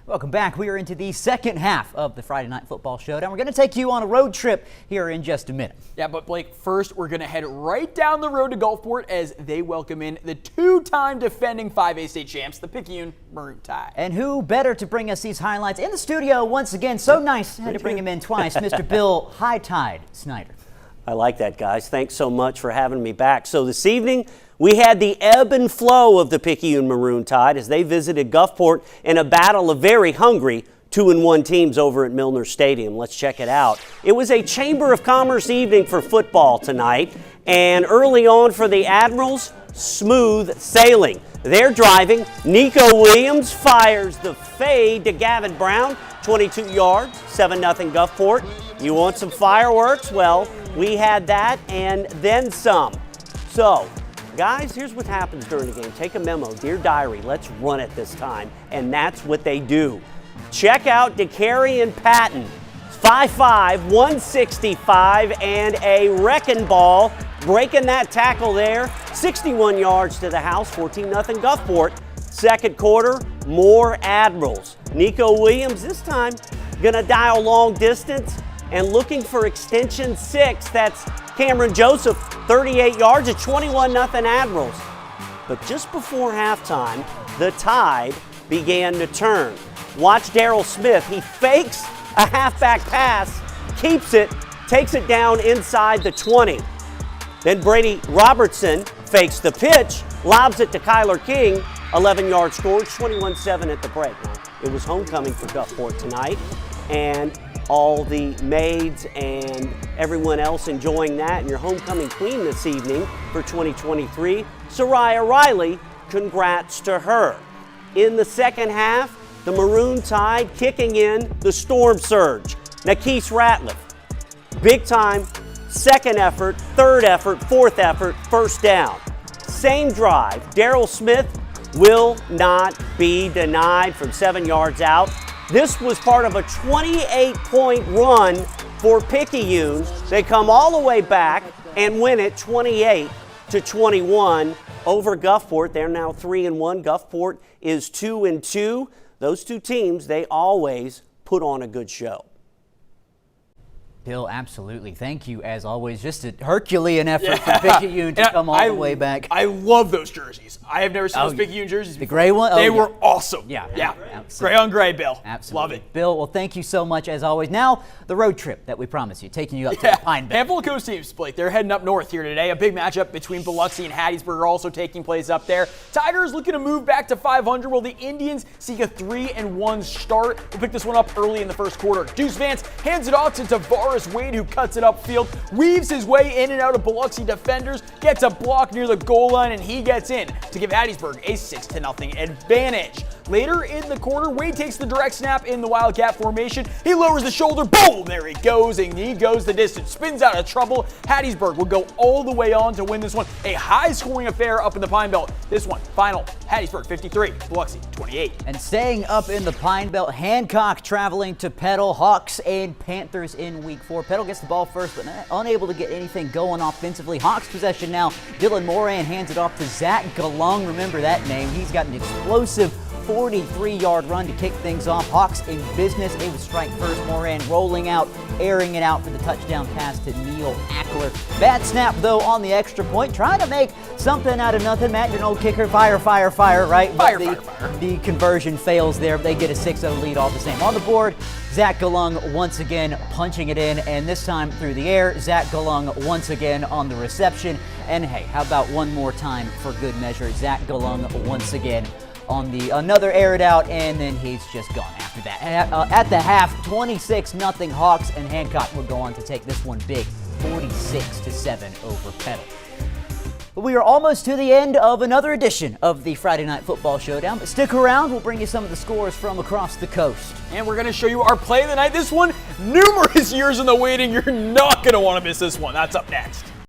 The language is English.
Welcome back. We are into the second half of the Friday Night Football Showdown. We're going to take you on a road trip here in just a minute. Yeah, but Blake, first we're going to head right down the road to Gulfport as they welcome in the two-time defending 5A state champs, the Picayune Maroon Tide. And who better to bring us these highlights in the studio once again? So nice. Had to bring him in twice. Mr. Bill High Tide Snyder. I like that, guys. Thanks so much for having me back. So this evening, we had the ebb and flow of the Picayune Maroon Tide as they visited Gulfport in a battle of very hungry 2-1 teams over at Milner Stadium. Let's check it out. It was a Chamber of Commerce evening for football tonight, and early on for the Admirals, smooth sailing. They're driving. Nico Williams fires the fade to Gavin Brown, 22 yards, 7-0 Gulfport. You want some fireworks? Well, we had that and then some. So, guys, here's what happens during the game. Take a memo. Dear Diary, let's run it this time. And that's what they do. Check out DeCarry Patton. 5'5", 165, and a wrecking ball. Breaking that tackle there. 61 yards to the house, 14-0 Gulfport. Second quarter, more Admirals. Nico Williams this time gonna dial long distance and looking for extension 6. That's Cameron Joseph, 38 yards at 21-0 Admirals. But just before halftime, the tide began to turn. Watch Daryl Smith. He fakes a halfback pass, keeps it, takes it down inside the 20. Then Brady Robertson fakes the pitch, lobs it to Kyler King, 11-yard score, 21-7 at the break. Now, it was homecoming for Gulfport tonight, and all the maids and everyone else enjoying that. And your homecoming queen this evening for 2023, Soraya Riley, congrats to her. In the second half, the Maroon Tide kicking in the storm surge. Nakis Ratliff, big time, second effort, third effort, fourth effort, first down. Same drive, Daryl Smith will not be denied from 7 yards out. This was part of a 28-point run for Picayune. They come all the way back and win it 28-21 over Gulfport. They're now 3-1. Gulfport is 2-2. Those two teams, they always put on a good show. Bill, absolutely. Thank you, as always. Just a Herculean effort for Picayune to come all the way back. I love those jerseys. I have never seen those Picayune jerseys before. The gray one? They were awesome. Yeah. Gray on gray, Bill. Absolutely. Love it. Bill, well, thank you so much, as always. Now, the road trip that we promised you, taking you up to the Pine Belt. Handful of coast teams, Blake. They're heading up north here today. A big matchup between Biloxi and Hattiesburg are also taking place up there. Tigers looking to move back to 500, while the Indians seek a 3-1 start. We'll pick this one up early in the first quarter. Deuce Vance hands it off to Tavares Wade, who cuts it upfield, weaves his way in and out of Biloxi defenders, gets a block near the goal line, and he gets in to give Hattiesburg a 6-0 advantage. Later in the quarter, Wade takes the direct snap in the Wildcat formation. He lowers the shoulder, boom, there he goes, and he goes the distance, spins out of trouble. Hattiesburg will go all the way on to win this one. A high-scoring affair up in the Pine Belt. This one, final, Hattiesburg 53, Biloxi 28. And staying up in the Pine Belt, Hancock traveling to Petal. Hawks and Panthers in week 4. Petal gets the ball first, but unable to get anything going offensively. Hawks possession now. Dylan Moran hands it off to Zach Galung. Remember that name. He's got an explosive 43-yard run to kick things off. Hawks in business. They would strike first. Moran rolling out, airing it out for the touchdown pass to Neil Ackler. Bad snap, though, on the extra point. Trying to make something out of nothing. Matt, you're an old kicker. Fire, right? Fire. The conversion fails there. They get a 6-0 lead all the same. On the board, Zach Galung once again punching it in, and this time through the air. Zach Galung once again on the reception. And hey, how about one more time for good measure? Zach Galung once again on the another air it out, and then he's just gone after that. At the half, 26-0 Hawks, and Hancock will go on to take this one big, 46-7 over Petal. But we are almost to the end of another edition of the Friday Night Football Showdown. But stick around, we'll bring you some of the scores from across the coast. And we're going to show you our play of the night. This one, numerous years in the waiting. You're not going to want to miss this one. That's up next.